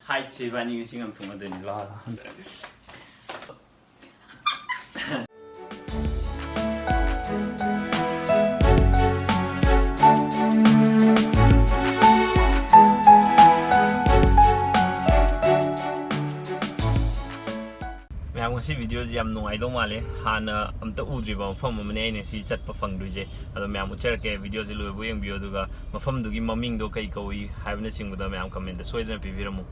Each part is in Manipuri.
Hai chị bạn như xin làm thùng ở đây lo. Mẹ ngasi video gì am nung ai đâu mà lẽ hana am ta udri ba mafam ma ne ne si chat pa phang du je ado mẹ am char ke video ji lo bu yang video du ga mafam du gi maming do kai ko yi have na ching da mẹ am comment da soidana pi viramu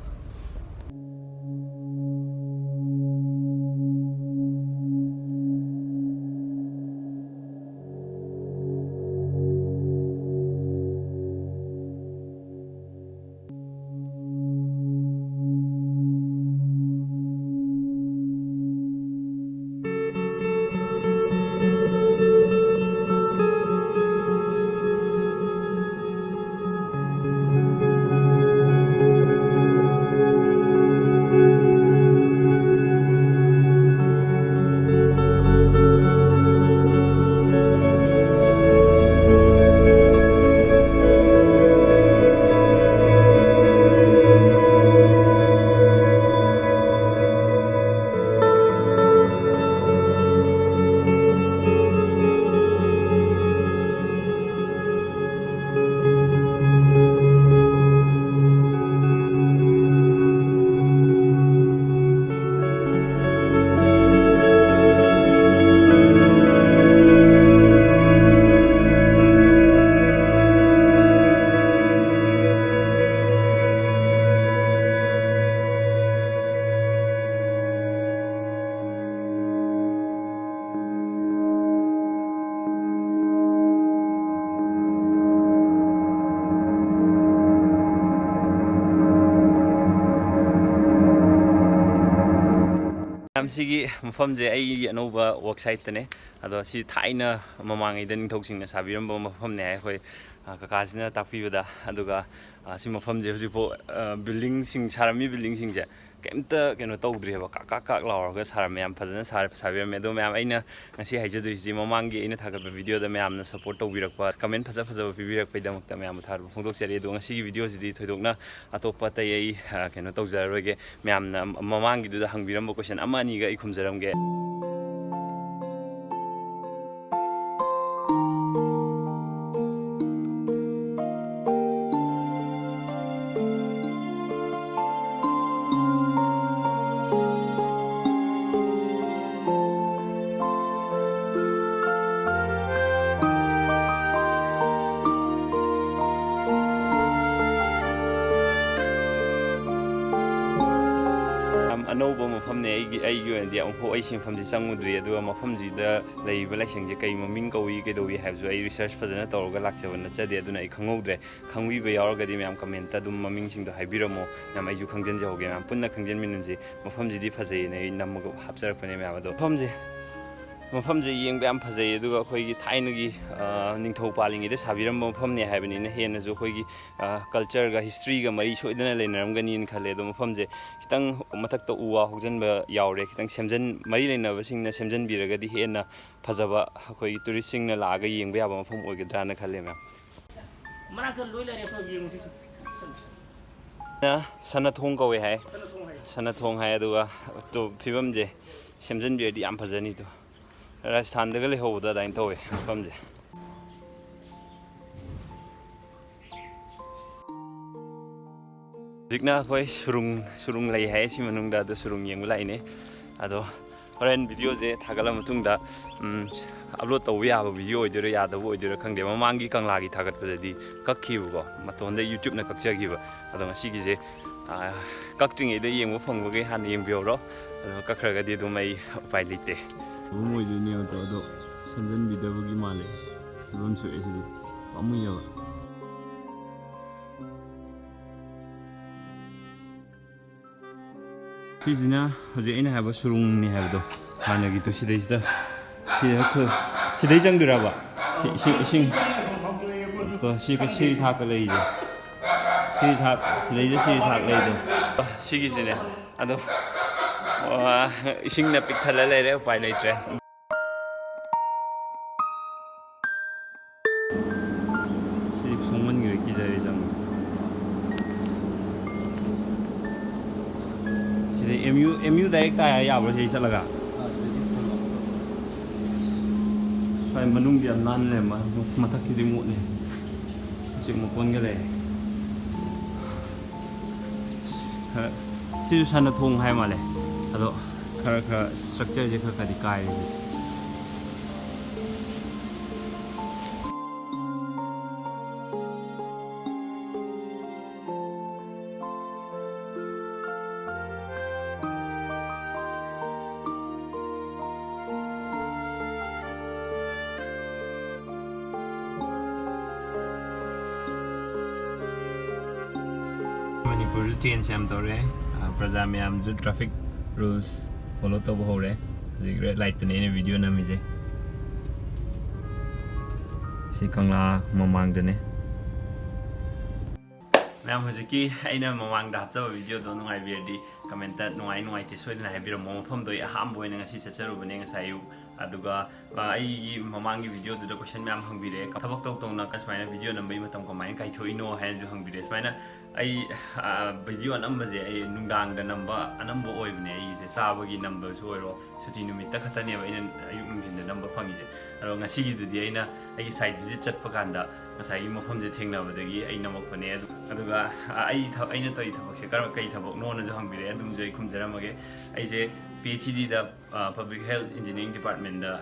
am sigi mafam je ai anova worksite tane ado si thaina mamangai den thoksing na sabiram ba mafam ne ai hoi kakasina takpi da aduga si mafam je huji po building sing sarami building sing je kemta keno tawdri ba kak law ga saram yam phajana sabiram me do me am aina ngasi haije du ji mamangi aina thagat video da me am na support tawbirak ba comment phaja pibirak pai damak ta me am thar phongdok chari do ngasi video ji di thoidokna atopa tai ai keno tawjaroge me am na mamangi du da hangbiram ba question amani ga ikhumjaram ge anova mafam ne ai yu and ya ho ai sim pham ji changudri adu mafam ji da leiba laisang je kai maming kawi ke do wi have jo ai research phajana tawga lakchaban na chade aduna ai khangoutre khangwi ba yawarga di myam comment ta dum maming sing do haibiramo myam ai ju khangjen je hoge myam punna khangjen min ji mafam ji di phajai nei namga hapjar phane myam ado mafam je yeng ba am phajai aduga khoi gi thaina gi ningthau palingi de sabiram mafam ne haibani na hen jo khoi gi culture ga history ga mari soidana leinaram ga nin khale do mafam je kitang mathak to uwa hogjan ba yaure kitang semjan mari leina ba sing na semjan biraga di hen na phajaba khoi tourist sing na la ga yeng ba ba mafam oigedra na khale ma mana to loi la re so yeng si na sanathong ka we hai sanathong hai aduga to phibam je semjan bi di am phajani to Rajasthan da le ho da dain to we mafam je Jikna khoi surung lai hai si manung da surung yeng lai ne ado horen video je thagala matung da upload taw ya ba video oidira ya da oidira khangde mamangi kangla gi thagat pa di kakhi bu go maton da youtube na kakcha gi ba ado ngasi gi je kakting e da yeng mo phang ba ge han yeng bio ro ado kakra ga di du mai upai lite Umoi dunia tu ada sembilan bida bagi male, belum suai sih, kamu ya. Sini aja ini apa surung ni apa tu, hanya gitu sih deh dah, sih deh jangan berapa, sing, tu sih thak lagi je, sih thak lagi tu, sih sini ado ising na pikthala lai re pai lai tre si songman gi ki jari jang MU direct ta ya bro sei salaga sai manung dia nan le ma mathak ki remote ne chik mo kon ga le chi san na thong hai ma le ado khara structure je khara di kai Manipur change am tore praja myam ju traffic rules follow to hore ji red light ne video na mi je si kangla mamang de ne myam hojiki aina mamang da hapsa video do ngai bi di comment ta ngai ti soi na haibiro mo phom doi aham boi na ngasi chacharu bane ngasai yu aduga ai mamang gi video du da question myam hangbire thabak tok tong na kasmaina video nambai matam ko main kai thoino ha ju hangbire smaina ai video anamba je ai nungdang da namba anamba oibne ai je sabagi number so ro suti numit ta khatane ba ina ayuk nungin da number phangi je aro ngasi gi du di aina ai site visit chat pa kanda ngasai gi mafam je thengna badagi ai namak phane aduga ai aina toi thabak se kar kai thabak no na ju hangbire adum je khumjaramage ai je PhD da Public Health Engineering Department da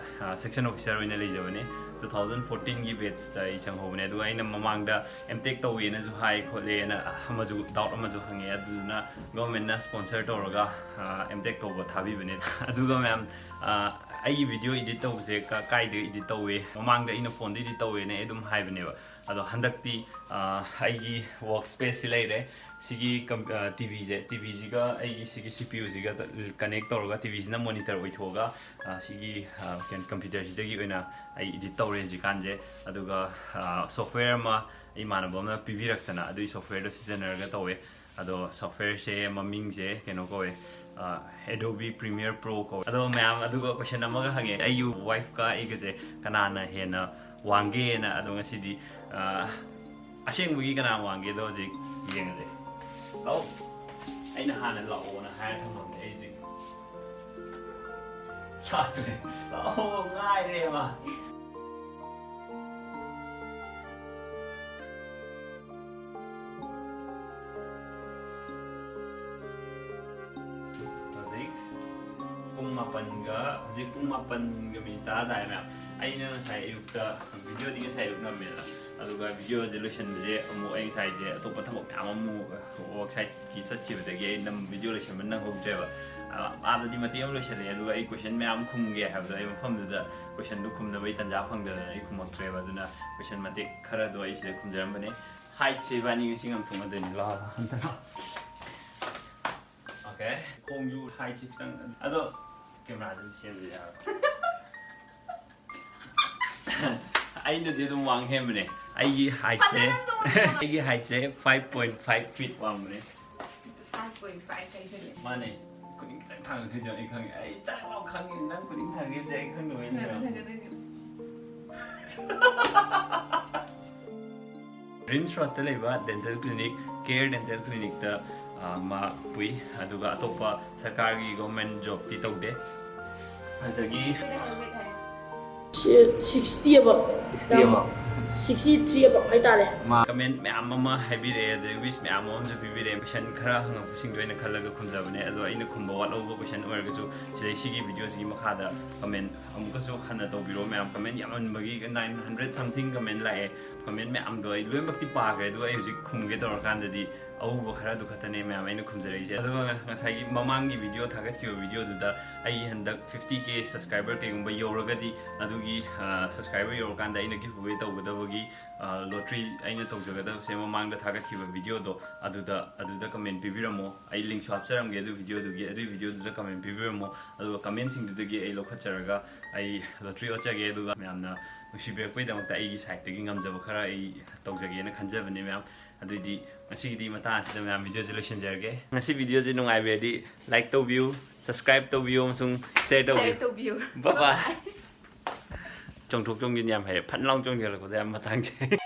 section officer oina lejabane 2014 gi batch ta I chang hobane adu aina mamang da MTech to we na ju hai khole na amaju doubt amaju hange aduna government na sponsor to roga MTech to ba thabi bane adu ga ma'am ai video edit to se ka kai de edit to we mamang da ina phone de edit to we ne edum hai bane ba ado handakti ai gi workspace silai sigi TV ji ga ai sigi CPU ji ga connect to roga TV ji na monitor oi thoga sigi computer ji dagi oina ai edit to re ji kan je aduga software ma imana bomna pibirak-tana adu software do seasoner ga towe ado software se maming je keno ko Adobe Premiere Pro ko ado ma'am aduga question amaga hange ayu wife ka igaje kanana hena wange na ado ngasidi aseng bugi kana wange do je yengale oh aina hana lao na ha thamam ai je chatre oh ngai re ma pung mapan ga minta da na aina sai yukta video di sai yuk na mela aduga video resolution je amu ai sai je to pathok amu website ki chat ki da ge nam video resolution man ho jeba ada di mati am lo shale aduga ai question me am khum ge ha da ai mafam da question du khum da bai tanja phang da ai khum mak treba duna question mate khara do ai se khum jaram bane height se bani ngi singam thum da ni la okay khong yu height chang ado camera 좀 시험이야. 아이는 데도 왕해머네. 아이 하이체. 아이 하이체 5.5 feet 왕머네. 5.5 하이체. 마네. 그린 당 그죠 이 강이. 아이 따라와 강이 난 그린 당이 제 강 노인이야. 린스로트 레바 덴탈 클리닉, 케어 덴탈 클리닉 다 ma pui aduga atopa sarkargi government job ti tawde adagi 60 about 63 about hai tare ma comment me amma habire the wish me amma on bibire question khara hang sing doina khalaga khumjabane ado aina khumba walo question orga su sei sigi video sigi makhada comment amuka su hana to biro me am comment yaman bagi 900 something comment lae comment me am do ai loim bakti pa gre do ai hujik khumge to kan di au khara du khatane me am aina khumjare je ado ngasai mamangi video thagat ki video du da ai handak 50k subscriber ke gumba yoragadi adugi subscriber yor kan da aina ki huwe to godabagi lottery aina tawjagada se mamang da thagat ki video do aduda comment pibiramo ai link shop charam ge du video du ge adu video du da comment pibiramo adu comment sing du ge ai lokhacharaga ai lottery ochage du me amna nusibe poi da ta ai gi site gi ngamjaba khara ai tawjage na khanjabane me am adudi ngasi di mata asida me am video resolution jarge ngasi video je nungai be di like to view subscribe to view amsung share to view bye bye chong thok chong yin yam hai phan long chong ge la ko da matang che